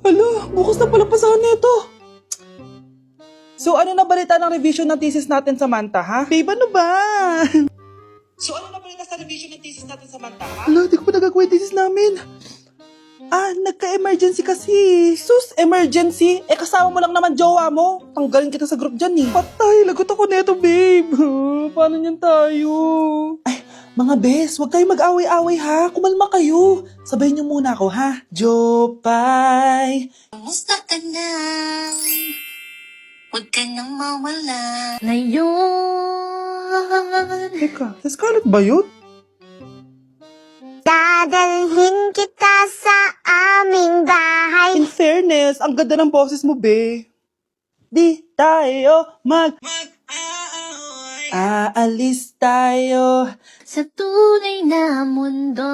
Hala, bukas na pala pasahan nito. So ano na balita ng revision ng thesis natin, Samantha, ha? Babe, ano ba? So ano na balita sa revision ng thesis natin, Samantha, ha? Hala, di ko pa nagagawa yung thesis namin. Nagka-emergency kasi. Sus, emergency? Kasama mo lang naman jowa mo. Tanggalin kita sa group dyan eh. Patay, lagot ako neto, babe. Paano niyan tayo? Ay, mga bes, huwag kayo mag-away-away ha. Kumalma kayo. Sabayin niyo muna ako ha. Jopay. Kumusta ka na? Huwag ka nang mawala. Ngayon. Teka, si Scarlett ba yun? Dadalhin kita sa aming bahay. In fairness, ang ganda ng boses mo, be. Di tayo aalis tayo. Sa tunay na mundo.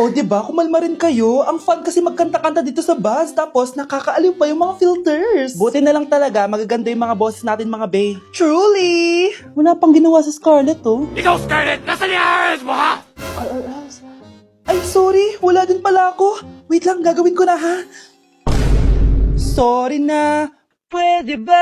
O, diba? Kumalma rin kayo. Ang fun kasi magkanta-kanta dito sa bus. Tapos, nakakaaliw pa yung mga filters. Buti na lang talaga, magaganda yung mga boses natin, mga bae. Truly! Wala pang ginawa sa Scarlett, oh. Ikaw, Scarlett! Nasaan yung IRS mo, ha? Ay, sorry. Wala din pala ako. Wait lang, gagawin ko na, ha? Sorry na. Pwede ba?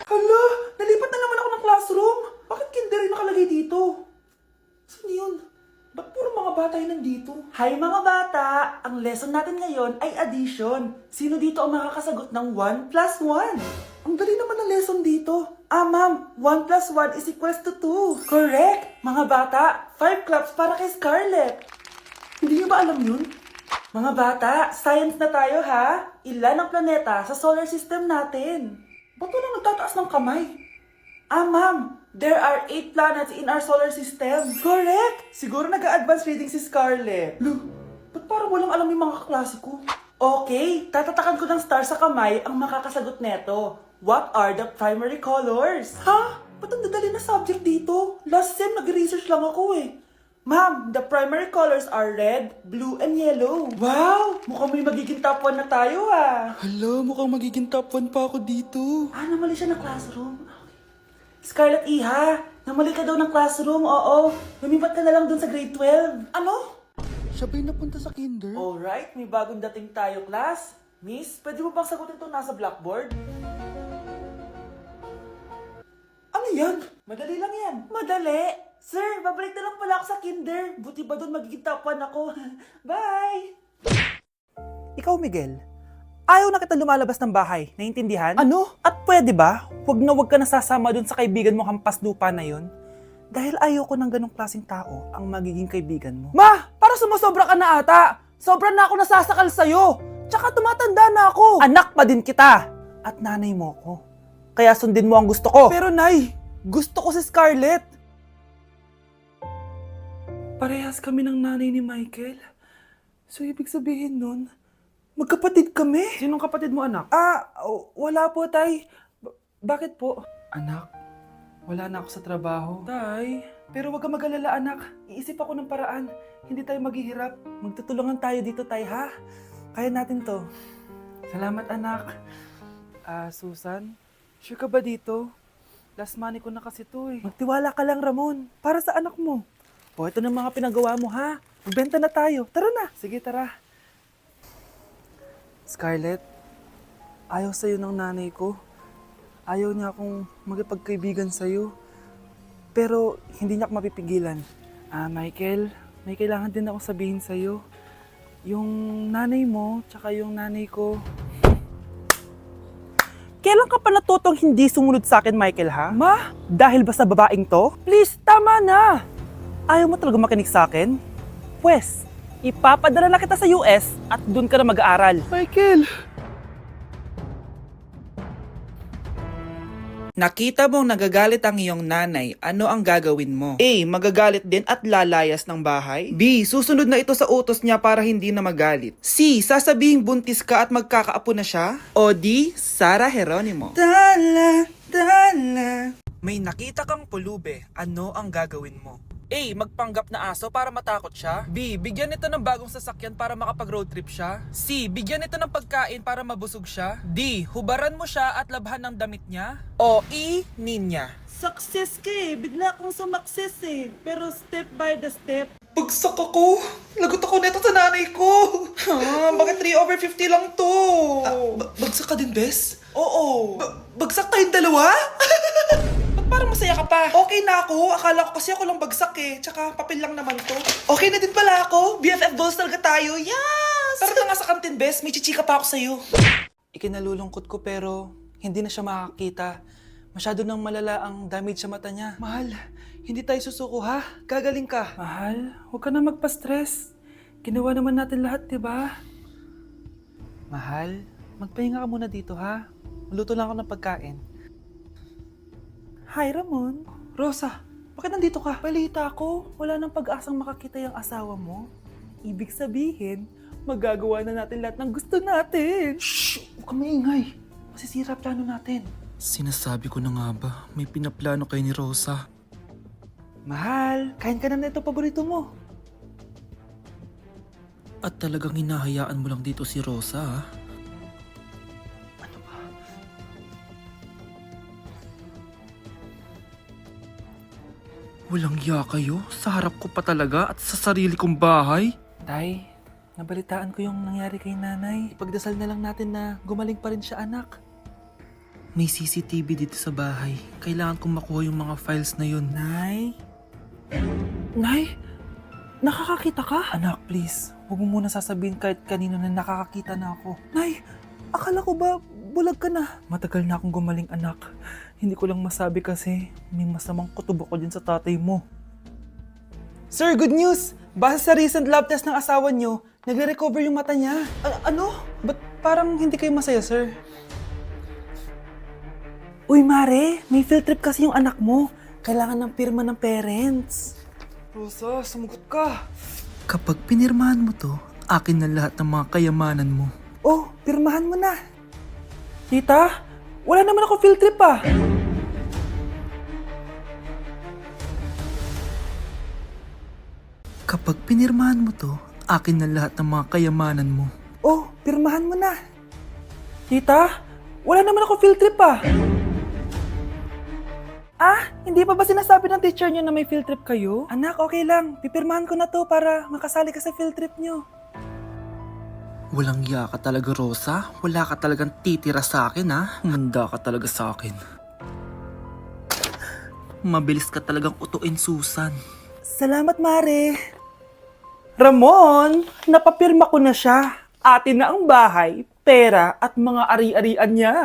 Hala, nalipat na naman ako ng classroom. Bakit kinder yung nakalagay dito? Saan yun? Ba't puro mga bata yung nandito? Hi mga bata! Ang lesson natin ngayon ay addition. Sino dito ang makakasagot ng 1 plus 1? Ang dali naman ng lesson dito. Ma'am, 1 plus 1 is equals to 2. Correct! Mga bata, 5 claps para kay Scarlett. Hindi niyo ba alam yun? Mga bata, science na tayo ha? Ilan ang planeta sa solar system natin? Ba't walang nagtataas ng kamay? Ma'am, there are 8 planets in our solar system. Correct! Siguro nag-a-advance reading si Scarlett. Lo, ba't parang walang alam yung mga kaklase ko? Okay, tatatakan ko ng star sa kamay ang makakasagot neto. What are the primary colors? Ha? Ba't ang dadali na subject dito? Last sem, nag-research lang ako eh. Ma'am, the primary colors are red, blue, and yellow. Wow! Mukhang may magiging top 1 na tayo ah. Hala, mukhang magiging top 1 pa ako dito. Namali siya ng classroom. Scarlett Iha, namali ka daw ng classroom, oo. Lumipat ka na lang dun sa grade 12. Ano? Siya ba'y napunta sa kinder? Alright, may bagong dating tayo, class. Miss, pwede mo bang sagutin itong nasa blackboard? Ano yan? Madali lang yan. Madali? Sir, babalik na lang pala ako sa kinder. Buti ba doon magiging top 1 ako? Bye! Ikaw, Miguel. Ayaw na kita lumalabas ng bahay. Naiintindihan? Ano? At pwede ba? Huwag ka nasasama dun sa kaibigan mo hampas lupa na yon. Dahil ayaw ko ng ganong klaseng tao ang magiging kaibigan mo. Ma! Para sumasobra ka na ata! Sobra na ako nasasakal sa'yo! Tsaka tumatanda na ako! Anak pa din kita! At nanay mo ko. Kaya sundin mo ang gusto ko. Pero nay, gusto ko si Scarlett. Parehas kami ng nanay ni Michael. So, ibig sabihin nun, magkapatid kami? Sinong kapatid mo, anak? Wala po, tay. Bakit po? Anak, wala na ako sa trabaho. Tay, pero wag ka mag-alala, anak. Iisip ako ng paraan. Hindi tayo maghihirap. Magtutulungan tayo dito, tay, ha? Kaya natin to. Salamat, anak. Susan, sure ka ba dito? Last money ko na kasi to, eh. Magtiwala ka lang, Ramon. Para sa anak mo. O, ito na mga pinagawa mo, ha? Magbenta na tayo. Tara na. Sige, tara. Scarlett, ayaw sa'yo ng nanay ko. Ayaw niya akong magipagkaibigan sa'yo. Pero, hindi niya ako mapipigilan. Michael, may kailangan din ako sabihin sa'yo. Yung nanay mo, tsaka yung nanay ko. Kailan ka pa natutong hindi sumunod sa akin, Michael, ha? Ma, dahil ba sa babaeng to? Please, tama na! Ayaw mo talaga makinig sa akin? Pwes, ipapadala na kita sa US at doon ka na mag-aaral. Michael! Nakita mong nagagalit ang iyong nanay, ano ang gagawin mo? A. Magagalit din at lalayas ng bahay. B. Susunod na ito sa utos niya para hindi na magalit. C. Sasabihing buntis ka at magkakaapo na siya. O D. Sara Geronimo. Dala. May nakita kang pulube, ano ang gagawin mo? A. Magpanggap na aso para matakot siya. B. Bigyan ito ng bagong sasakyan para makapag-road trip siya. C. Bigyan ito ng pagkain para mabusog siya. D. Hubaran mo siya at labhan ng damit niya. O E. Ninya. Success ka eh. Bigla akong sumakses eh. Pero step by the step. Bagsak ako. Lagot ako neto sa nanay ko. Bakit 3/50 lang to? Bagsak ka din, Bes? Oo. Bagsak tayong dalawa? Ba't parang masaya ka pa? Okay na ako. Akala ko kasi ako lang bagsak eh. Tsaka papel lang naman to. Okay na din pala ako. BFF goals talaga tayo. Yes! Tara na nga sa kantin, Bes. May chichika pa ako sa'yo. Ikinalulungkot ko pero hindi na siya makakita. Masyado nang malala ang damage sa mata niya. Mahal, hindi tayo susuko ha? Gagaling ka. Mahal, huwag ka na magpa-stress. Ginawa naman natin lahat, diba? Mahal, magpahinga ka muna dito ha? Maluto lang ako ng pagkain. Hi, Ramon. Rosa, bakit nandito ka? Balita ako, wala nang pag-asang makakita yung asawa mo. Ibig sabihin, magagawa na natin lahat ng gusto natin. Shh! Huwag ka maingay. Masisira plano natin. Sinasabi ko na nga ba, may pinaplano kayo ni Rosa. Mahal, kain ka na nito paborito mo. At talagang hinahayaan mo lang dito si Rosa, ha? Ano ba? Walang ya kayo? Sa harap ko pa talaga at sa sarili kong bahay? Tay, nabalitaan ko yung nangyari kay nanay. Ipagdasal na lang natin na gumaling pa rin siya, anak. May CCTV dito sa bahay. Kailangan kong makuha yung mga files na yun. Nay? Nay? Nakakakita ka? Anak, please. Huwag mo muna sasabihin kahit kanino na nakakakita na ako. Nay, akala ko ba bulag ka na? Matagal na akong gumaling, anak. Hindi ko lang masabi kasi may masamang kutob ako dyan sa tatay mo. Sir, good news! Base sa recent lab test ng asawa niyo, nagre-recover yung mata niya. Ano? Ba't parang hindi kayo masaya, sir? Uy, Mare, may field trip kasi yung anak mo. Kailangan ng pirma ng parents. Rosa, sumagot ka. Kapag pinirmahan mo to, akin na lahat ng mga kayamanan mo. Oh, pirmahan mo na. Tita, wala naman ako field trip ah. Kapag pinirmahan mo to, akin na lahat ng mga kayamanan mo. Oh, pirmahan mo na. Tita, wala naman ako field trip ah. Ah, hindi pa ba sinasabi ng teacher niyo na may field trip kayo? Anak, okay lang. Pipirmahan ko na to para makasali ka sa field trip niyo. Walang ya ka talaga, Rosa. Wala ka talagang titira sa akin, ha? Manda ka talaga sa akin. Mabilis ka talagang utuin, Susan. Salamat, Mare. Ramon, napapirma ko na siya. Atin na ang bahay, pera at mga ari-arian niya.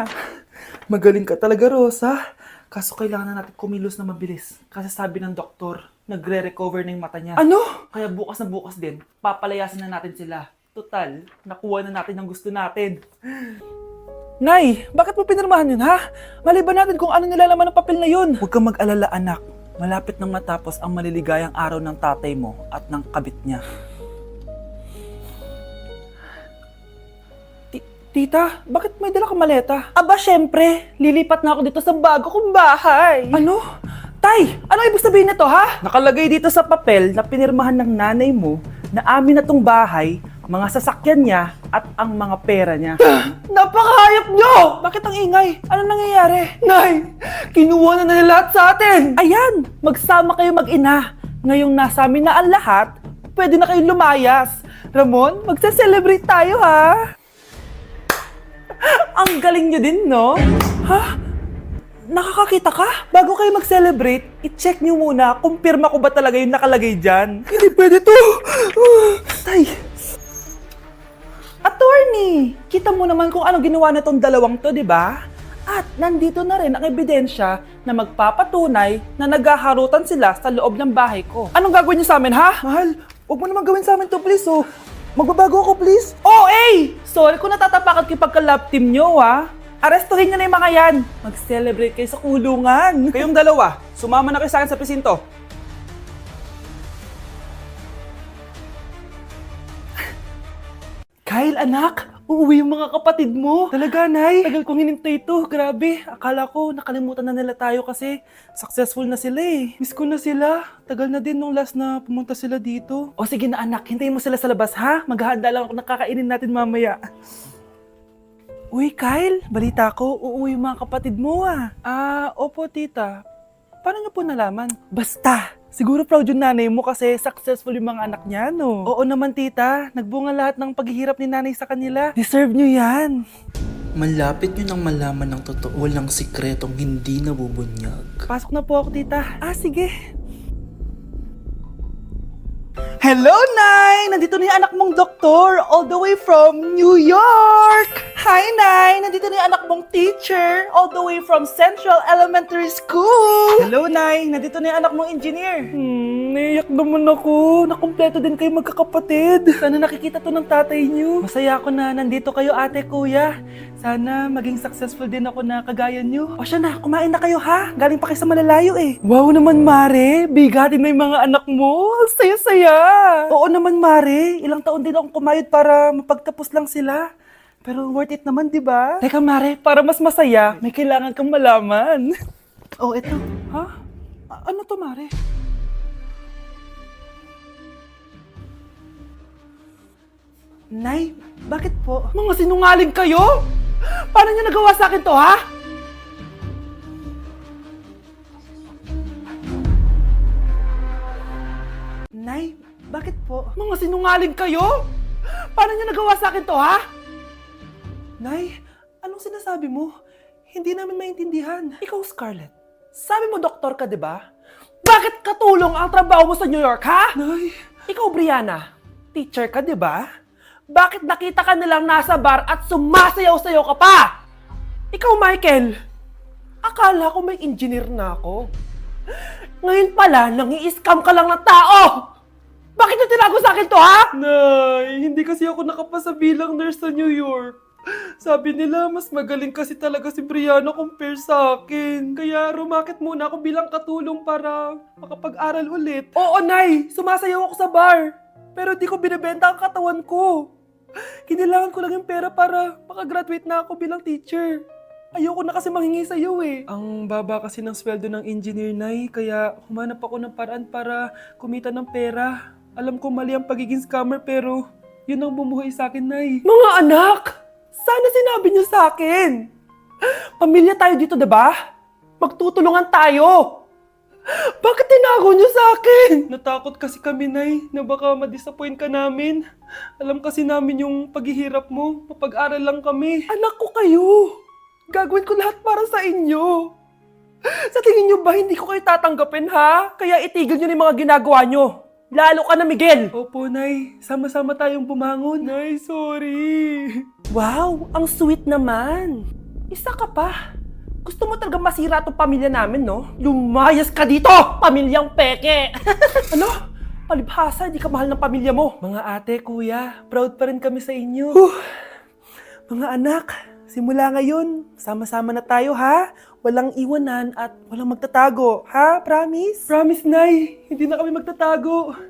Magaling ka talaga, Rosa. Kaso kailangan na natin kumilos na mabilis. Kasi sabi ng doktor, nagre-recover na yung mata niya. Ano? Kaya bukas na bukas din, papalayasin na natin sila. Total, nakuha na natin ang gusto natin. Nay, bakit mo pinirmahan yun, ha? Maliban natin kung ano nilalaman ng papel na yun. Huwag kang mag-alala, anak. Malapit nang matapos ang maliligayang araw ng tatay mo at ng kabit niya. Tita, bakit may dala kang maleta? Aba, syempre. Lilipat na ako dito sa bago kong bahay. Ano? Tay, ano ibig sabihin nito, ha? Nakalagay dito sa papel na pinirmahan ng nanay mo na amin na tong bahay, mga sasakyan niya at ang mga pera niya. Napakahayop nyo! Bakit ang ingay? Ano nangyayari? Nay, kinuha na nila lahat sa atin! Ayan, magsama kayo mag-ina. Ngayong nasa amin na ang lahat, pwede na kayong lumayas. Ramon, magsa-celebrate tayo, ha? Ang galing nyo din, no? Ha? Nakakakita ka? Bago kayo mag-celebrate, i-check nyo muna kung pirma ko ba talaga yung nakalagay dyan. Hindi pwede to! Tay! Attorney! Kita mo naman kung ano ginawa na tong dalawang to, di ba? At nandito na rin ang ebidensya na magpapatunay na naghaharutan sila sa loob ng bahay ko. Anong gagawin nyo sa amin, ha? Mahal, huwag mo naman gawin sa amin to, please, oh. Magbabago ako, please. Oh, hey! Sorry kung natatapakan kayo pagka-love team nyo, ha? Arestuhin nyo na yung mga yan. Mag-celebrate kayo sa kulungan. Kayong dalawa, sumama na kayo sa akin sa presinto. Kyle, anak, uuwi yung mga kapatid mo. Talaga, Nay? Tagal kong hinintay ito. Grabe. Akala ko nakalimutan na nila tayo kasi successful na sila eh. Miss ko na sila. Tagal na din nung last na pumunta sila dito. O sige na anak, hintayin mo sila sa labas ha? Maghahanda lang ako ng kakainin natin mamaya. Uy, Kyle, balita ko, uuwi yung mga kapatid mo ah. Opo tita. Paano niyo po nalaman? Basta! Siguro proud yung nanay mo kasi successful yung mga anak niya, no? Oo naman, tita. Nagbunga lahat ng paghihirap ni nanay sa kanila. Deserve nyo yan. Malapit nyo nang malaman ng totoo, walang sikretong hindi nabubunyag. Pasok na po ako, tita. Sige. Hello, Nay! Nandito na yung anak mong doktor all the way from New York! Hi, Nay! Nandito na yung anak mong teacher all the way from Central Elementary School! Hello, Nay! Nandito na yung anak mong engineer! Naiyak naman ako. Nakumpleto din kayo magkakapatid. Sana nakikita to ng tatay niyo. Masaya ako na nandito kayo, ate, kuya. Sana maging successful din ako na kagaya niyo. O siya na, kumain na kayo ha? Galing pa kayo sa malalayo eh. Wow naman, Mare. Bigatin na yung mga anak mo. Saya-saya. Oo naman, Mare. Ilang taon din akong kumayod para mapagtapos lang sila. Pero worth it naman, di ba? Teka, Mare, para mas masaya, may kailangan kang malaman. Oh, eto. Ha? Ano to, Mare? Nay, bakit po? Mga sinungaling kayo? Paano niyo nagawa sa akin to, ha? Nay, bakit po? Mga sinungaling kayo? Paano niyo nagawa sa akin to, ha? Nay, anong sinasabi mo? Hindi namin maintindihan. Ikaw, Scarlett, sabi mo doktor ka, di ba? Bakit katulong ang trabaho mo sa New York, ha? Nay. Ikaw, Brianna, teacher ka, di ba? Bakit nakita ka nilang nasa bar at sumasayaw-sayaw ka pa? Ikaw, Michael, akala ko may engineer na ako. Ngayon pala, nangi-scam ka lang ng tao! Bakit yung tinago sa akin to, ha? Nay, hindi kasi ako nakapasa bilang nurse sa New York. Sabi nila, mas magaling kasi talaga si Brianna compare sa akin. Kaya rumakit muna ako bilang katulong para makapag-aral ulit. Oo, Nay, sumasayaw ako sa bar. Pero di ko binibenta ang katawan ko. Kailangan ko lang yung pera para makagraduate na ako bilang teacher. Ayoko na kasi manghingi sa iyo eh. Ang baba kasi ng sweldo ng engineer, Nay, kaya humanap ako ng paraan para kumita ng pera. Alam ko mali ang pagiging scammer pero yun ang bumuhay sa akin, Nay. Mga anak! Sana sinabi niyo sa akin! Pamilya tayo dito, diba? Magtutulungan tayo! Bakit tinago niyo sa akin? Natakot kasi kami, Nay, na baka ma-disappoint ka namin. Alam kasi namin yung paghihirap mo. Mapag-aral lang kami. Anak ko kayo. Gagawin ko lahat para sa inyo. Sa tingin niyo ba hindi ko kayo tatanggapin, ha? Kaya itigil niyo na yung mga ginagawa niyo. Lalo ka na, Miguel. Opo, Nay. Sama-sama tayong bumangon. Nay, sorry. Wow, ang sweet naman. Isa ka pa. Gusto mo talaga masira itong pamilya namin, no? Lumayas ka dito, pamilyang peke! Ano? Palibhasa, di ka mahal ng pamilya mo. Mga ate, kuya, proud pa rin kami sa inyo. Mga anak, simula ngayon, sama-sama na tayo, ha? Walang iwanan at walang magtatago, ha? Promise? Promise, Nay. Hindi na kami magtatago.